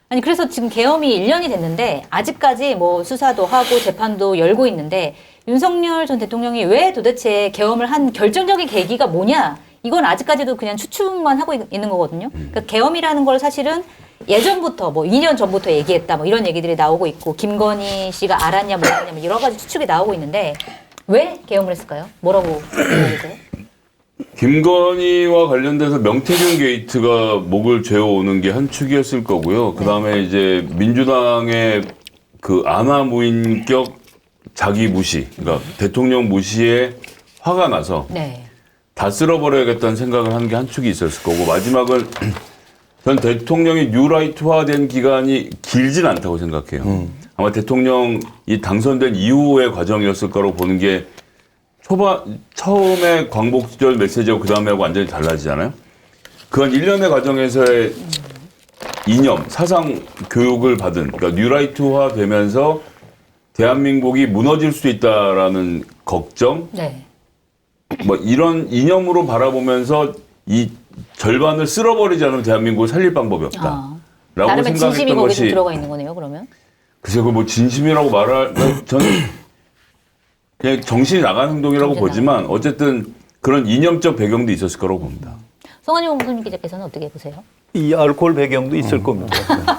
아니 그래서 지금 계엄이 1년이 됐는데 아직까지 뭐 수사도 하고 재판도 열고 있는데 윤석열 전 대통령이 왜 도대체 계엄을 한 결정적인 계기가 뭐냐? 이건 아직까지도 그냥 추측만 하고 있는 거거든요. 그러니까 계엄이라는 걸 사실은 예전부터 뭐 2년 전부터 얘기했다 뭐 이런 얘기들이 나오고 있고 김건희 씨가 알았냐 몰랐냐 뭐 여러 가지 추측이 나오고 있는데 왜 계엄을 했을까요? 뭐라고 생각하세요? 김건희와 관련돼서 명태균 게이트가 목을 죄어오는 게 한 축이었을 거고요. 그 다음에 이제 민주당의 그 아나무인격 자기 무시, 그러니까 대통령 무시에 화가 나서 네. 다 쓸어버려야겠다는 생각을 한 게 한 축이 있었을 거고, 마지막은 전 대통령이 뉴라이트화된 기간이 길진 않다고 생각해요. 아마 대통령이 당선된 이후의 과정이었을 거라고 보는 게 처음에 광복절 메시지하고 그 다음에 하고 완전히 달라지잖아요. 그건 1년의 과정에서의 이념, 사상 교육을 받은, 그러니까 뉴라이트화 되면서 대한민국이 무너질 수 있다라는 걱정, 네. 뭐 이런 이념으로 바라보면서 이 절반을 쓸어버리지 않으면 대한민국을 살릴 방법이 없다. 라고 나름의 진심이 생각했던 거기 좀 것이, 들어가 있는 거네요, 그러면. 글쎄, 그뭐 진심이라고 말할, 저는 그냥 정신이 나간 행동이라고 보지만 어쨌든 그런 이념적 배경도 있었을 거라고 봅니다. 송환용 교수님 기자께서는 어떻게 보세요? 이 알코올 배경도 있을 겁니다.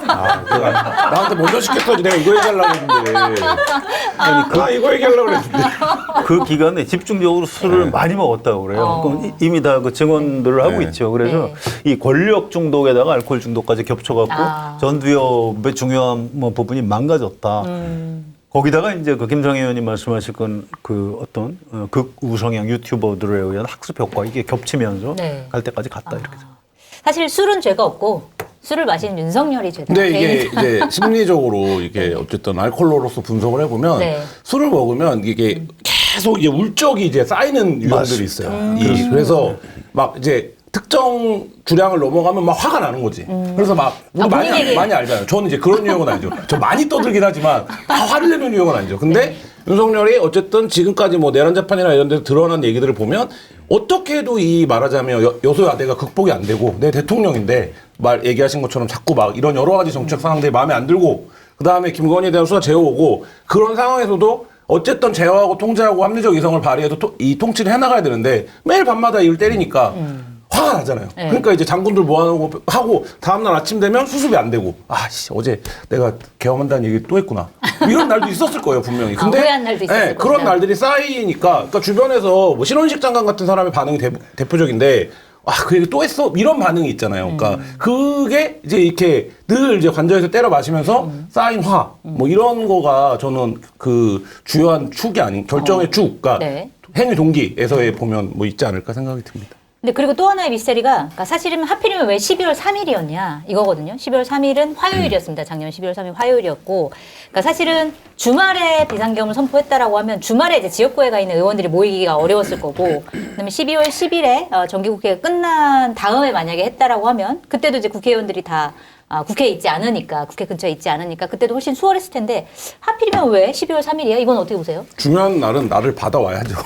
나한테 먼저 시켰어야지. 내가 이거 얘기하려고 했는데. 아니, 이거 얘기하려고 했는데. 그 기간에 집중적으로 술을 많이 먹었다고 그래요. 그럼 이미 다 그 증언들을 하고 있죠. 그래서 이 권력 중독에다가 알코올 중독까지 겹쳐갖고 전두엽의 중요한 뭐 부분이 망가졌다. 거기다가 이제 그 김성애 의원님 말씀하실 건 그 어떤 극우성향 유튜버들에 의한 학습 효과 이게 겹치면서 갈 때까지 갔다 이렇게. 사실 술은 죄가 없고 술을 마시는 윤석열이 죄다. 근데 이게 이제 심리적으로 이게 어쨌든 알코올로서 분석을 해보면 술을 먹으면 이게 계속 이게 울적이 이제 쌓이는 유형들이 있어요. 그래서 막 이제 특정 주량을 넘어가면 막 화가 나는 거지. 그래서 막 우리 많이 알잖아요. 저는 이제 그런 유형은 아니죠. 저 많이 떠들긴 하지만 화를 내는 유형은 아니죠. 근데 윤석열이 어쨌든 지금까지 뭐 내란 재판이나 이런 데서 드러난 얘기들을 보면 어떻게 해도 이 말하자면 여소야대가 극복이 안 되고 내 대통령인데 말 얘기하신 것처럼 자꾸 막 이런 여러 가지 정책 상황들이 마음에 안 들고 그다음에 김건희에 대한 수사 제어오고 그런 상황에서도 어쨌든 제어하고 통제하고 합리적 이성을 발휘해서 이 통치를 해나가야 되는데 매일 밤마다 이를 때리니까 화가 나잖아요. 그러니까 이제 장군들 모아놓고 하고 다음날 아침 되면 수습이 안 되고 아씨 어제 내가 계엄한다는 얘기 또 했구나. 이런 날도 있었을 거예요 분명히. 근데 후회한 날도 있었을 그런 거구나. 날들이 쌓이니까 그러니까 주변에서 뭐 신원식 장관 같은 사람의 반응이 대표적인데 그 얘기 또 했어 이런 반응이 있잖아요. 그러니까 그게 이제 이렇게 늘 이제 관저에서 때려 마시면서 쌓인 화 뭐 이런 거가 저는 그 주요한 축이 아닌 결정의 축, 그러니까 행위 동기에서의 보면 뭐 있지 않을까 생각이 듭니다. 근데 그리고 또 하나의 미스터리가 그러니까 사실은 하필이면 왜 12월 3일이었냐 이거거든요. 12월 3일은 화요일이었습니다. 작년 12월 3일 화요일이었고 그러니까 사실은 주말에 비상계엄을 선포했다라고 하면 주말에 이제 지역구에 가 있는 의원들이 모이기가 어려웠을 거고 그다음에 12월 10일에 정기국회가 끝난 다음에 만약에 했다라고 하면 그때도 이제 국회의원들이 다 국회에 있지 않으니까 국회 근처에 있지 않으니까 그때도 훨씬 수월했을 텐데 하필이면 왜 12월 3일이야? 이건 어떻게 보세요? 중요한 날은 나를 받아와야죠.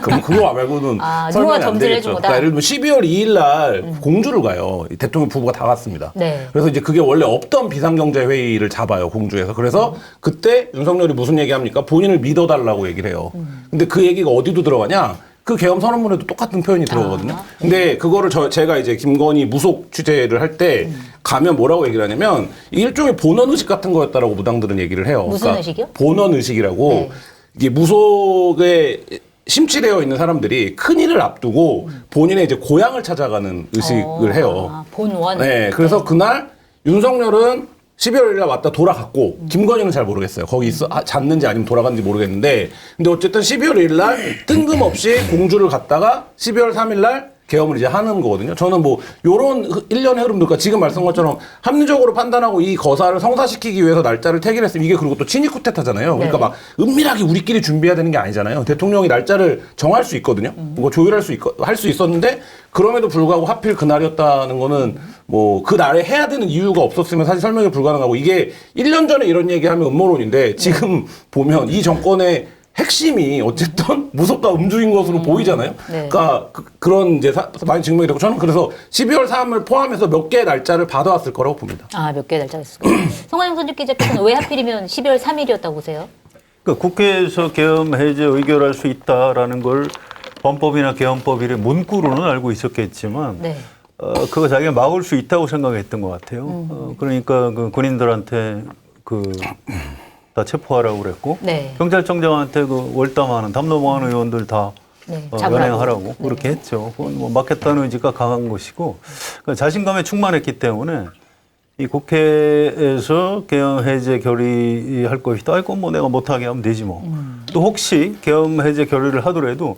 그럼 그거 말고는 누가 설명이 안 점지를 되겠죠. 해준 거다? 그러니까 예를 들면 12월 2일 날 공주를 가요. 대통령 부부가 다 갔습니다. 그래서 이제 그게 원래 없던 비상경제회의를 잡아요. 공주에서. 그래서 그때 윤석열이 무슨 얘기합니까? 본인을 믿어달라고 얘기를 해요. 근데 그 얘기가 어디도 들어가냐? 그 계엄 선언문에도 똑같은 표현이 들어가거든요. 근데 그거를 제가 이제 김건희 무속 취재를 할 때 가면 뭐라고 얘기를 하냐면 일종의 본원 의식 같은 거였다라고 무당들은 얘기를 해요. 무슨 그러니까 의식이요? 본원 의식이라고 이게 무속에 심취되어 있는 사람들이 큰 일을 앞두고 본인의 이제 고향을 찾아가는 의식을 해요. 본원. 네, 그래서 그날 윤석열은 12월 1일 왔다 돌아갔고 김건희는 잘 모르겠어요. 거기 잤는지 아니면 돌아갔는지 모르겠는데 근데 어쨌든 12월 1일 날 뜬금없이 공주를 갔다가 12월 3일 날 계엄을 이제 하는 거거든요. 저는 뭐 요런 일련의 흐름들, 그러니까 지금 말씀한 것처럼 합리적으로 판단하고 이 거사를 성사시키기 위해서 날짜를 태길했으면 이게 그리고 또 친위 쿠데타잖아요. 그러니까 막 은밀하게 우리끼리 준비해야 되는 게 아니잖아요. 대통령이 날짜를 정할 수 있거든요. 뭐 조율할 할 수 있었는데 그럼에도 불구하고 하필 그날이었다는 거는 뭐 그 날에 해야 되는 이유가 없었으면 사실 설명이 불가능하고 이게 1년 전에 이런 얘기하면 음모론인데 지금 보면 이 정권의 핵심이 어쨌든 무속과 음주인 것으로 보이잖아요. 네. 그러니까 그런 이제 많이 증명이 되고 저는 그래서 12월 3일 포함해서 몇 개의 날짜를 받아왔을 거라고 봅니다. 아, 몇 개의 날짜가 있을까요? 송하영 선임 기자께서는 왜 하필이면 12월 3일이었다고 보세요? 그러니까 국회에서 계엄 해제 의결할 수 있다라는 걸 범법이나 계엄법이래 문구로는 알고 있었겠지만 네. 그거 자기가 막을 수 있다고 생각했던 것 같아요. 그러니까 그 군인들한테 다 체포하라고 그랬고 네. 경찰청장한테 그 월담하는 담 넘어가는 의원들 다 네, 잡으라고. 연행하라고 네. 그렇게 했죠. 그건 뭐 막겠다는 의지가 강한 것이고 그러니까 자신감에 충만했기 때문에 이 국회에서 계엄 해제 결의할 것이다. 이건 뭐 내가 못하게 하면 되지 뭐. 또 혹시 계엄 해제 결의를 하더라도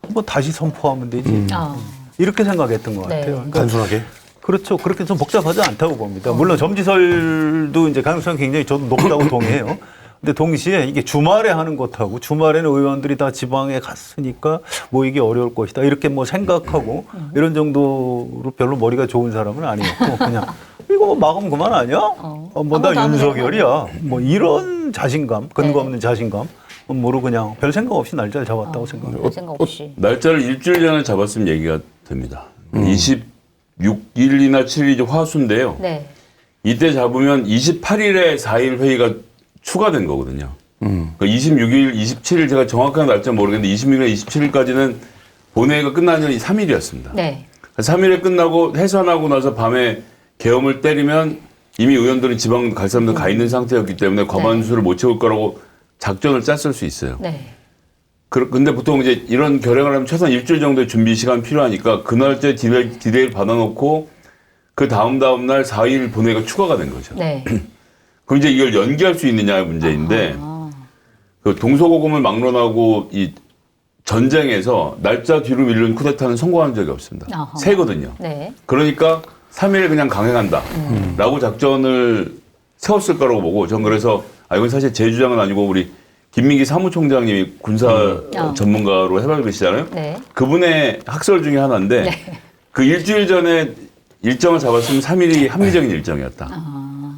뭐 다시 선포하면 되지. 아, 이렇게 생각했던 것 네. 같아요. 그러니까 단순하게. 그렇죠. 그렇게 좀 복잡하지 않다고 봅니다. 물론 점지설도 이제 가능성이 굉장히 저도 높다고 동의해요. 근데 동시에 이게 주말에 하는 것하고 주말에는 의원들이 다 지방에 갔으니까 뭐 이게 어려울 것이다. 이렇게 뭐 생각하고 이런 정도로 별로 머리가 좋은 사람은 아니었고 그냥 이거 뭐 막으면 그만 아니야? 뭐 나 아무도 안 윤석열이야. 뭐 이런 자신감, 근거 없는 자신감. 모르고 그냥 별 생각 없이 날짜를 잡았다고 생각해요. 별 생각 없이. 날짜를 일주일 전에 잡았으면 얘기가 됩니다. 26일이나 7일이 화수인데요. 네. 이때 잡으면 28일에 4일 회의가 추가된 거거든요. 그러니까 26일, 27일 제가 정확한 날짜 모르겠는데 26일, 27일까지는 본회의가 끝나는 지 3일이었습니다. 네. 3일에 끝나고 해산하고 나서 밤에 계엄을 때리면 이미 의원들은 지방 갈 사람들 가 있는 상태였기 때문에 과반수를 못 채울 거라고 작전을 짰을 수 있어요. 네. 근데 보통 이제 이런 결행을 하면 최소한 일주일 정도의 준비 시간 필요하니까 그날째 디데이를 받아놓고 그 다음 날 4일 본회의가 추가가 된 거죠. 네. 그럼 이제 이걸 연기할 수 있느냐의 문제인데 그 동서고금을 막론하고 이 전쟁에서 날짜 뒤로 미룬 쿠데타는 성공한 적이 없습니다. 아하. 세거든요. 네. 그러니까 3일 그냥 강행한다 라고 작전을 세웠을 거라고 보고 전 그래서 이건 사실 제 주장은 아니고 우리 김민기 사무총장님이 군사 전문가로 해박을 계시잖아요. 네. 그분의 학설 중에 하나인데 네. 그 일주일 전에 일정을 잡았으면 3일이 합리적인 일정이었다.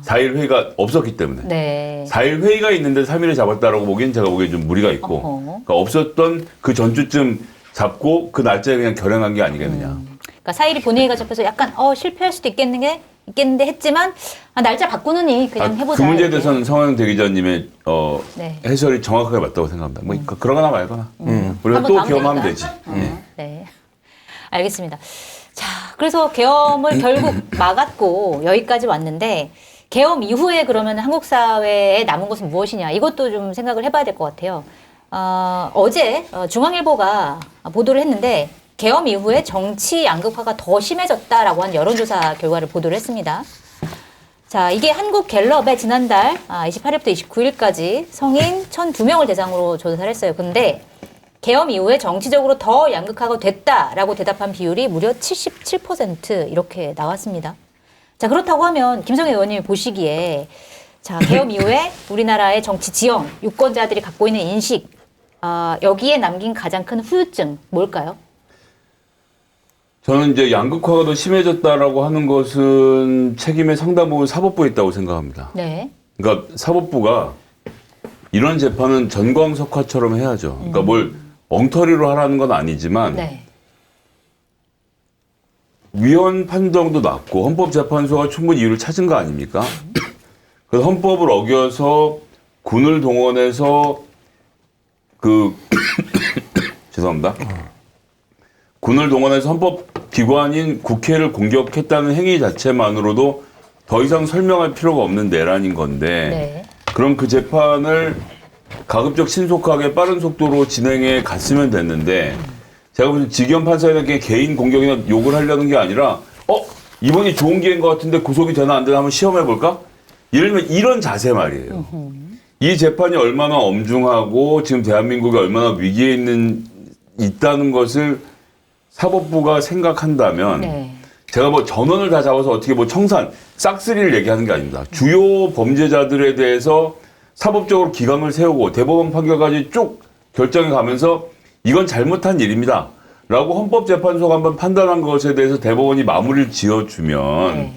4일 회의가 없었기 때문에. 네. 4일 회의가 있는데 3일을 잡았다라고 보기엔 제가 보기엔 좀 무리가 있고 어허. 그러니까 없었던 그 전주쯤 잡고 그 날짜에 그냥 결행한 게 아니겠느냐. 그러니까 4일이 본회의가 잡혀서 약간 실패할 수도 있겠는데 했지만 날짜 바꾸느니 그냥 해보자. 그 문제에 이렇게. 대해서는 성황 대기자님의 네. 해설이 정확하게 맞다고 생각합니다. 뭐 그러거나 말거나 우리가 한번 또 더 하면 경험하면 되니까. 되지. 네. 알겠습니다. 자, 그래서 계엄을 결국 막았고 여기까지 왔는데 계엄 이후에 그러면 한국 사회에 남은 것은 무엇이냐 이것도 좀 생각을 해봐야 될 것 같아요. 어제 중앙일보가 보도를 했는데 계엄 이후에 정치 양극화가 더 심해졌다라고 한 여론조사 결과를 보도를 했습니다. 자, 이게 한국갤럽에 지난달 28일부터 29일까지 성인 1,002명을 대상으로 조사를 했어요. 근데 계엄 이후에 정치적으로 더 양극화가 됐다라고 대답한 비율이 무려 77% 이렇게 나왔습니다. 자, 그렇다고 하면 김성애 의원님이 보시기에 자, 계엄 이후에 우리나라의 정치 지형, 유권자들이 갖고 있는 인식, 여기에 남긴 가장 큰 후유증 뭘까요? 저는 이제 양극화가 더 심해졌다라고 하는 것은 책임의 상당 부분 사법부에 있다고 생각합니다. 네. 그러니까 사법부가 이런 재판은 전광석화처럼 해야죠. 그러니까 뭘 엉터리로 하라는 건 아니지만 네. 위헌 판정도 났고 헌법재판소가 충분히 이유를 찾은 거 아닙니까? 그래서 헌법을 어겨서 군을 동원해서 죄송합니다. 군을 동원해서 헌법기관인 국회를 공격했다는 행위 자체만으로도 더 이상 설명할 필요가 없는 내란인 건데 네. 그럼 그 재판을 가급적 신속하게 빠른 속도로 진행해 갔으면 됐는데 제가 무슨 직위원 판사에게 개인 공격이나 욕을 하려는 게 아니라 이번이 좋은 기회인 것 같은데 구속이 되나 안 되나 한번 시험해볼까? 예를 들면 이런 자세 말이에요. 이 재판이 얼마나 엄중하고 지금 대한민국이 얼마나 위기에 있다는 것을 사법부가 생각한다면 네. 제가 뭐 전원을 다 잡아서 어떻게 뭐 청산, 싹쓸이를 얘기하는 게 아닙니다. 주요 범죄자들에 대해서 사법적으로 기강을 세우고 대법원 판결까지 쭉 결정해 가면서 이건 잘못한 일입니다. 라고 헌법재판소가 한번 판단한 것에 대해서 대법원이 마무리를 지어주면 네.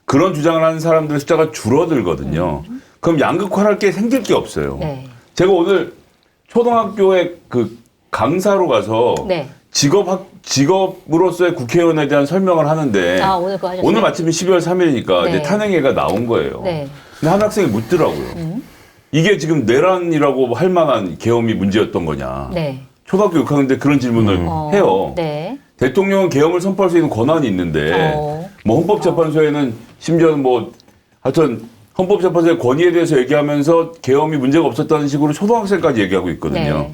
그런 주장을 하는 사람들의 숫자가 줄어들거든요. 그럼 양극화할 게 생길 게 없어요. 네. 제가 오늘 초등학교에 그 강사로 가서 네. 직업으로서의 국회의원에 대한 설명을 하는데 오늘 그거 하셨어요? 오늘 마침 12월 3일이니까 네. 이제 탄핵회가 나온 거예요. 네. 근데 한 학생이 묻더라고요. 이게 지금 내란이라고 할 만한 계엄이 문제였던 거냐. 네. 초등학교 6학년 때 그런 질문을 해요. 네. 대통령은 계엄을 선포할 수 있는 권한이 있는데 뭐 헌법재판소에는 심지어 뭐 하여튼 헌법재판소의 권위에 대해서 얘기하면서 계엄이 문제가 없었다는 식으로 초등학생까지 얘기하고 있거든요. 네.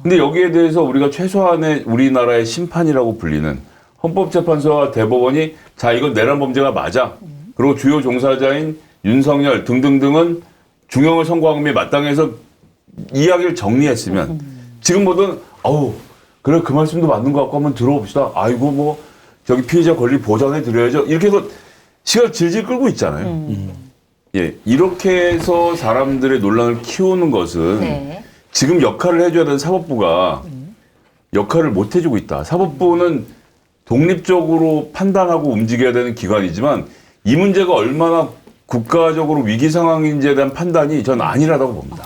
근데 여기에 대해서 우리가 최소한의 우리나라의 심판이라고 불리는 헌법재판소와 대법원이 자 이건 내란 범죄가 맞아. 그리고 주요 종사자인 윤석열 등등등은 중형을 선고한 게 마땅해서 이야기를 정리했으면 지금 뭐든 아우 그래 그 말씀도 맞는 것 같고 한번 들어봅시다. 아이고 뭐 저기 피해자 권리 보장해 드려야죠. 이렇게 해서 시간 질질 끌고 있잖아요. 예, 이렇게 해서 사람들의 논란을 키우는 것은 네. 지금 역할을 해줘야 되는 사법부가 역할을 못 해주고 있다. 사법부는 독립적으로 판단하고 움직여야 되는 기관이지만 이 문제가 얼마나 국가적으로 위기 상황인지에 대한 판단이 저는 아니라고 봅니다.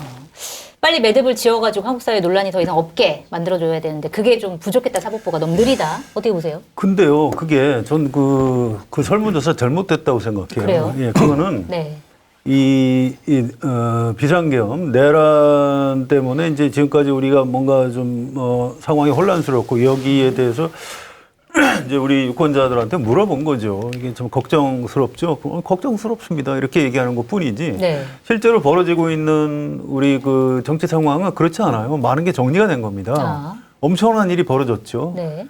빨리 매듭을 지어가지고 한국 사회 논란이 더 이상 없게 만들어줘야 되는데 그게 좀 부족했다. 사법부가 너무 느리다. 어떻게 보세요? 근데요, 그게 전 그 설문조사 잘못됐다고 생각해요. 그래요? 예, 그거는 네. 비상계엄 내란 때문에 이제 지금까지 우리가 뭔가 좀 상황이 혼란스럽고 여기에 대해서 이제 우리 유권자들한테 물어본 거죠. 이게 좀 걱정스럽죠. 걱정스럽습니다. 이렇게 얘기하는 것 뿐이지. 네. 실제로 벌어지고 있는 우리 그 정치 상황은 그렇지 않아요. 많은 게 정리가 된 겁니다. 엄청난 일이 벌어졌죠. 네.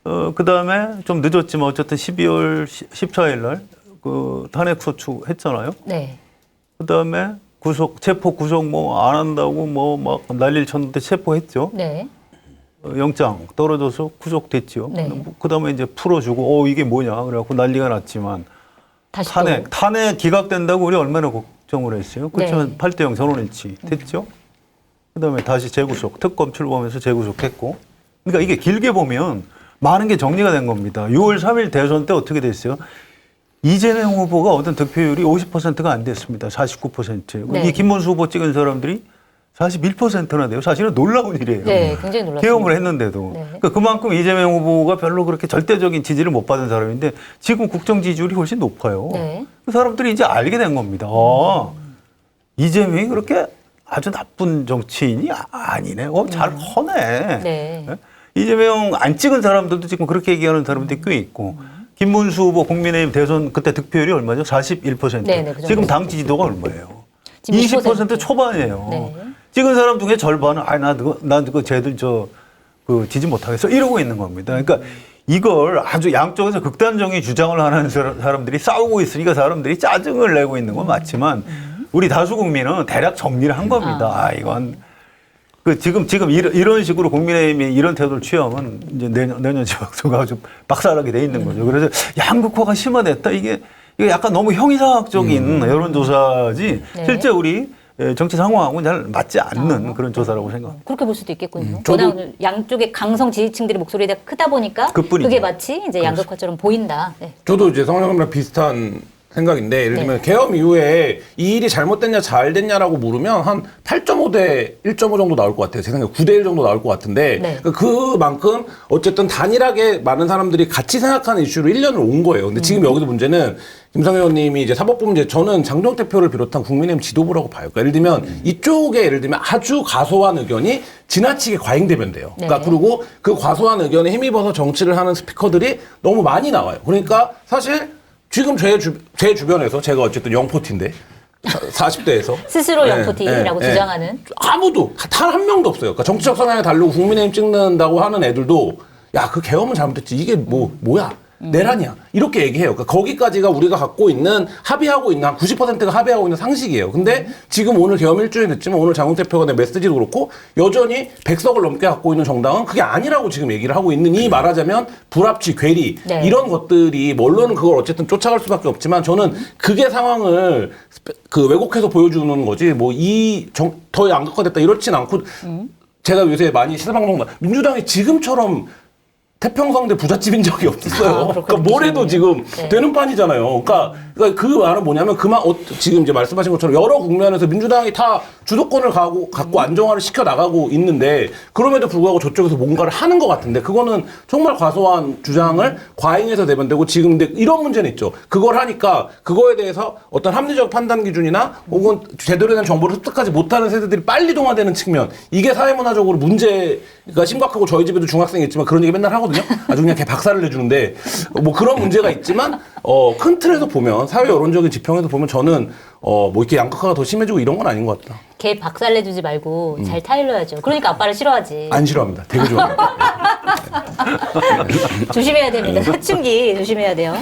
그 다음에 좀 늦었지만 어쨌든 12월 14일 날 그 탄핵 소추했잖아요. 네. 그 다음에 체포 구속 뭐 안 한다고 뭐 막 난리를 쳤는데 체포했죠. 네. 영장 떨어져서 구속됐죠. 네. 그 다음에 이제 풀어주고 이게 뭐냐 그래갖고 난리가 났지만 다시 탄핵 기각된다고 우리 얼마나 걱정을 했어요. 그렇지만 네. 8대0 전원일치 됐죠. 그 다음에 다시 재구속 특검 출범해서 재구속했고. 그러니까 이게 길게 보면 많은 게 정리가 된 겁니다. 6월 3일 대선 때 어떻게 됐어요? 이재명 후보가 얻은 득표율이 50%가 안 됐습니다. 49%. 네. 이 김문수 후보 찍은 사람들이 41%나 돼요. 사실은 놀라운 일이에요. 네, 굉장히 놀랐습니다. 계엄을 했는데도. 네. 그러니까 그만큼 이재명 후보가 별로 그렇게 절대적인 지지를 못 받은 사람인데 지금 국정 지지율이 훨씬 높아요. 네. 그 사람들이 이제 알게 된 겁니다. 이재명이 그렇게 아주 나쁜 정치인이 아니네. 잘 허네. 네. 이재명 안 찍은 사람들도 지금 그렇게 얘기하는 사람들이 꽤 있고. 김문수 후보 국민의힘 대선 그때 득표율이 얼마죠? 41%. 네, 그 지금 당 지지도가 얼마예요? 지금 20% 초반이에요. 네. 찍은 사람 중에 절반은 나 그거 쟤들 그 지지 못하겠어 이러고 있는 겁니다. 그러니까 이걸 아주 양쪽에서 극단적인 주장을 하는 사람들이 싸우고 있으니까 사람들이 짜증을 내고 있는 건 맞지만 우리 다수 국민은 대략 정리를 한 겁니다. 이건 지금 이런 식으로 국민의힘이 이런 태도를 취하면 이제 내년 지방선거가 좀 박살나게 돼 있는 거죠. 그래서 양극화가 심화됐다. 이게 약간 너무 형이상학적인 여론조사지 네. 실제 우리 정치 상황하고는 잘 맞지 않는 그런 조사라고 생각합니다. 그렇게 볼 수도 있겠군요. 저도- 워낙 양쪽의 강성 지지층들의 목소리가 크다 보니까 그뿐이죠. 그게 마치 이제 양극화처럼 보인다. 네. 저도 이제 성형이랑 비슷한 생각인데 예를 들면 계엄 이후에 이 일이 잘못됐냐 잘 됐냐라고 물으면 한 8.5 대 1.5 정도 나올 것 같아요. 제 생각에 9대 1 정도 나올 것 같은데 네. 그만큼 어쨌든 단일하게 많은 사람들이 같이 생각하는 이슈로 1년을 온 거예요. 근데 지금 여기서 문제는 김성현 의원님이 이제 사법부 문제 저는 장동혁 대표를 비롯한 국민의힘 지도부라고 봐요. 그러니까 예를 들면 이쪽에 예를 들면 아주 과소한 의견이 지나치게 과잉되면 돼요. 네. 그러니까 그리고 그 과소한 의견에 힘입어서 정치를 하는 스피커들이 너무 많이 나와요. 그러니까 사실 지금 제 주변에서 제가 어쨌든 영포티인데 40대에서 스스로 영포티라고 주장하는 아무도 단 한 명도 없어요. 그러니까 정치적 성향이 다르고 국민의힘 찍는다고 하는 애들도 야, 그 계엄은 잘못됐지. 이게 뭐야? 내란이야. 이렇게 얘기해요. 그러니까 거기까지가 우리가 갖고 있는 합의하고 있는 한 90%가 합의하고 있는 상식이에요. 근데 지금 오늘 계엄 일주일 됐지만 오늘 장훈 대표가 낸 메시지도 그렇고 여전히 100석을 넘게 갖고 있는 정당은 그게 아니라고 지금 얘기를 하고 있는 이 말하자면 불합치, 괴리 네. 이런 것들이 뭐 언론은 그걸 어쨌든 쫓아갈 수밖에 없지만 저는 그게 상황을 그 왜곡해서 보여주는 거지 뭐 더 양극화됐다 이렇진 않고 제가 요새 많이 시사방송 민주당이 지금처럼 태평성대 부잣집인 적이 없었어요. 그러니까 뭘 해도 지금 네. 되는 판이잖아요. 그러니까 그 말은 뭐냐면 지금 이제 말씀하신 것처럼 여러 국면에서 민주당이 다 주도권을 갖고 안정화를 시켜 나가고 있는데 그럼에도 불구하고 저쪽에서 뭔가를 하는 것 같은데 그거는 정말 과소한 주장을 과잉해서 대변되고 지금 근데 이런 문제는 있죠. 그걸 하니까 그거에 대해서 어떤 합리적 판단 기준이나 혹은 제대로 된 정보를 습득하지 못하는 세대들이 빨리 동화되는 측면 이게 사회문화적으로 문제가 심각하고 저희 집에도 중학생이 있지만 그런 얘기 맨날 하거든요. 아주 그냥 걔 박살을 내주는데 뭐 그런 문제가 있지만 큰 틀에서 보면 사회 여론적인 지평에서 보면 저는 뭐 이렇게 양극화가 더 심해지고 이런 건 아닌 것 같다. 걔 박살 내주지 말고 잘 타일러야죠. 그러니까 아빠를 싫어하지. 안 싫어합니다. 되게 좋아합니다. 조심해야 됩니다. 사춘기 조심해야 돼요.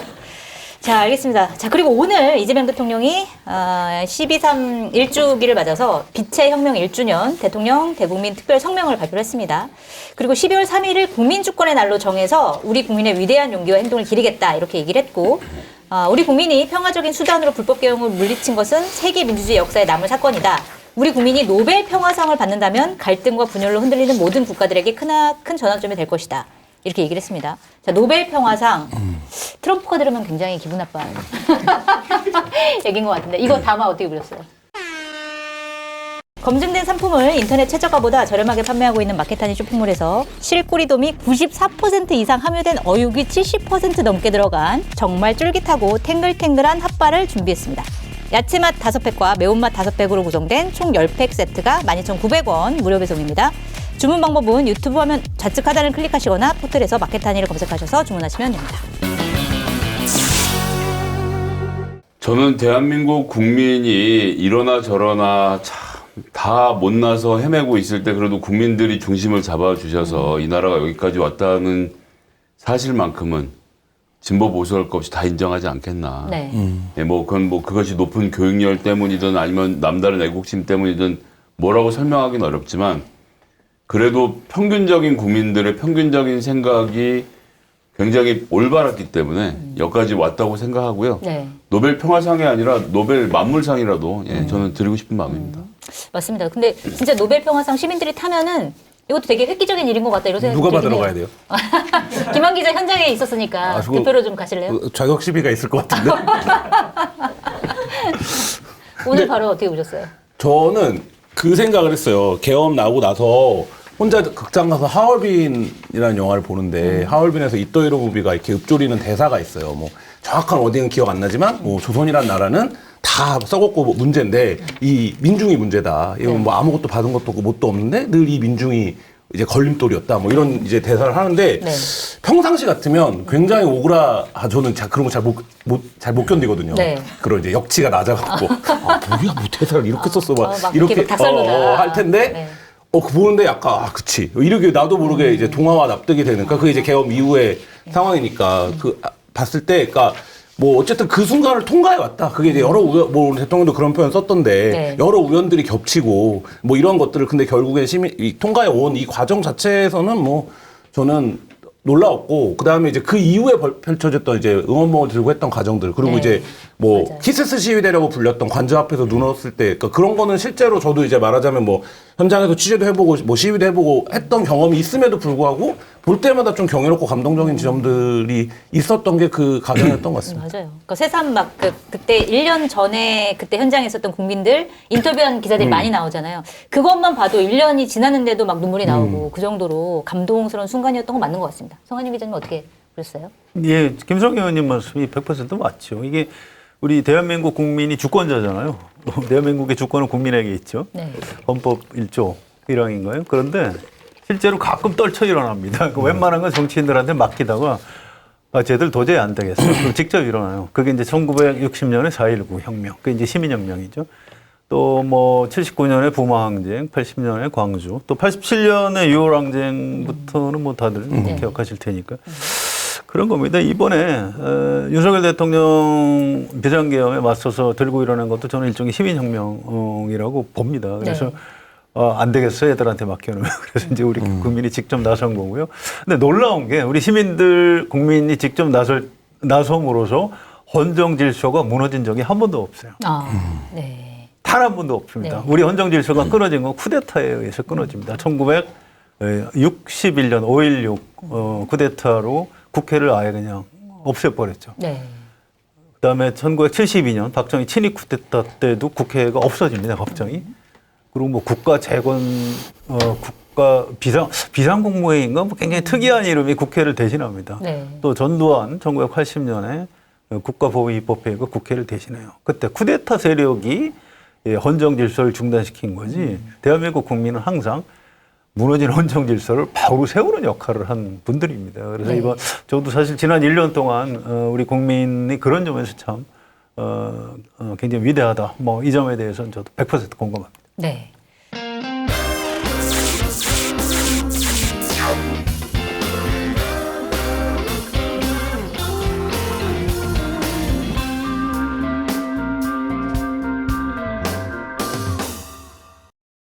자, 알겠습니다. 자, 그리고 오늘 이재명 대통령이 12.3 1주기를 맞아서 빛의 혁명 1주년 대통령 대국민 특별 성명을 발표를 했습니다. 그리고 12월 3일을 국민주권의 날로 정해서 우리 국민의 위대한 용기와 행동을 기리겠다 이렇게 얘기를 했고 우리 국민이 평화적인 수단으로 불법 개혁을 물리친 것은 세계 민주주의 역사에 남을 사건이다. 우리 국민이 노벨 평화상을 받는다면 갈등과 분열로 흔들리는 모든 국가들에게 큰 전환점이 될 것이다. 이렇게 얘기를 했습니다. 자, 노벨 평화상 트럼프가 들으면 굉장히 기분 나빠요. 얘기인 것 같은데 이거 담아 어떻게 보셨어요? 검증된 상품을 인터넷 최저가보다 저렴하게 판매하고 있는 마켓하니 쇼핑몰에서 실꼬리돔이 94% 이상 함유된 어육이 70% 넘게 들어간 정말 쫄깃하고 탱글탱글한 핫바를 준비했습니다. 야채맛 5팩과 매운맛 5팩으로 구성된 총 10팩 세트가 12,900원 무료 배송입니다. 주문 방법은 유튜브 화면 좌측 하단을 클릭하시거나 포털에서 마켓하니를 검색하셔서 주문하시면 됩니다. 저는 대한민국 국민이 이러나 저러나 참 다 못나서 헤매고 있을 때 그래도 국민들이 중심을 잡아주셔서 이 나라가 여기까지 왔다는 사실만큼은 진보 보수할 것 없이 다 인정하지 않겠나. 네. 예, 그것이 높은 교육열 때문이든 아니면 남다른 애국심 때문이든 뭐라고 설명하기는 어렵지만 그래도 평균적인 국민들의 평균적인 생각이 굉장히 올바랐기 때문에 여기까지 왔다고 생각하고요. 네. 노벨 평화상이 아니라 노벨 만물상이라도 저는 드리고 싶은 마음입니다. 맞습니다. 근데 진짜 노벨 평화상 시민들이 타면은 이것도 되게 획기적인 일인 것 같다 이런 생각이 누가 들긴 받으러 해요. 가야 돼요? 김한 기자 현장에 있었으니까 대표로 좀 가실래요? 자격 시비가 있을 것 같은데. 오늘 바로 어떻게 보셨어요? 저는 그 생각을 했어요. 계엄 나고 나서 혼자 극장 가서 하얼빈이라는 영화를 보는데 하얼빈에서 이토히로 무비가 이렇게 읊조리는 대사가 있어요. 뭐 정확한 어디는 기억 안 나지만 뭐 조선이란 나라는 다 썩었고 문제인데 이 민중이 문제다. 이건 뭐 아무것도 받은 것도 없고 뭣도 없는데 늘 이 민중이 이제 걸림돌이었다. 뭐 이런 이제 대사를 하는데 네. 평상시 같으면 굉장히 저는 그런 거 잘 못 견디거든요. 네. 그런 이제 역치가 낮아갖고 뭐야 뭐 대사를 이렇게 썼어 막 이렇게 닭살로다. 할 텐데. 네. 그 보는데 약간 그치 이렇게 나도 모르게 이제 동화와 납득이 되니까 그게 이제 계엄 이후의 상황이니까 봤을 때 그러니까 뭐 어쨌든 그 순간을 통과해 왔다. 그게 이제 여러 뭐 대통령도 그런 표현 썼던데 네. 여러 우연들이 겹치고 뭐 이런 것들을 근데 결국에 통과해 온 이 과정 자체에서는 뭐 저는 놀라웠고 그다음에 이제 그 이후에 펼쳐졌던 이제 응원봉을 들고 했던 과정들 그리고 네. 이제 뭐 맞아요. 키스스 시위대라고 불렸던 관저 앞에서 눈 왔을 때 그러니까 그런 거는 실제로 저도 이제 말하자면 뭐 현장에서 취재도 해보고 뭐 시위도 해보고 했던 경험이 있음에도 불구하고 볼 때마다 좀 경이롭고 감동적인 지점들이 있었던 게 그 과정이었던 것 같습니다. 맞아요. 그러니까 새삼 막 그때 1년 전에 그때 현장에 있었던 국민들 인터뷰한 기사들이 많이 나오잖아요. 그것만 봐도 1년이 지났는데도 막 눈물이 나오고 그 정도로 감동스러운 순간이었던 건 맞는 것 같습니다. 성환님 기자님 어떻게 보셨어요? 예, 김성 의원님 말씀이 100% 맞죠. 이게 우리 대한민국 국민이 주권자잖아요. 대한민국의 주권은 국민에게 있죠. 네. 헌법 1조 1항인가요? 그런데 실제로 가끔 떨쳐 일어납니다. 그 웬만한 건 정치인들한테 맡기다가 쟤들 도저히 안 되겠어. 그럼 직접 일어나요. 그게 이제 1960년에 4.19 혁명. 그게 이제 시민혁명이죠. 또 뭐 79년에 부마항쟁, 80년에 광주, 또 87년에 6월 항쟁부터는 뭐 다들 기억하실 테니까. 그런 겁니다. 이번에 윤석열 대통령 비상계엄에 맞서서 들고 일어난 것도 저는 일종의 시민혁명이라고 봅니다. 그래서 네. 안 되겠어 애들한테 맡겨놓으면 그래서 이제 우리 국민이 직접 나선 거고요. 근데 놀라운 게 우리 시민들 국민이 직접 나섬으로써 헌정 질서가 무너진 적이 한 번도 없어요. 네. 단 한 번도 없습니다. 네. 우리 헌정 질서가 끊어진 건 쿠데타에 의해서 끊어집니다. 61년 5.16 쿠데타로 국회를 아예 그냥 없애버렸죠. 네. 그다음에 1972년 박정희 친일 쿠데타 때도 국회가 없어집니다. 법정이. 그리고 뭐 국가 재건 국가 비상국무회의인가 뭐 굉장히 특이한 이름이 국회를 대신합니다. 네. 또 전두환 1980년에 국가보위입법회의가 국회를 대신해요. 그때 쿠데타 세력이 헌정 질서를 중단시킨 거지. 대한민국 국민은 항상 무너진 헌정 질서를 바로 세우는 역할을 한 분들입니다. 그래서 네. 이번 저도 사실 지난 1년 동안 우리 국민이 그런 점에서 참 굉장히 위대하다. 뭐 이 점에 대해서는 저도 100% 공감합니다. 네.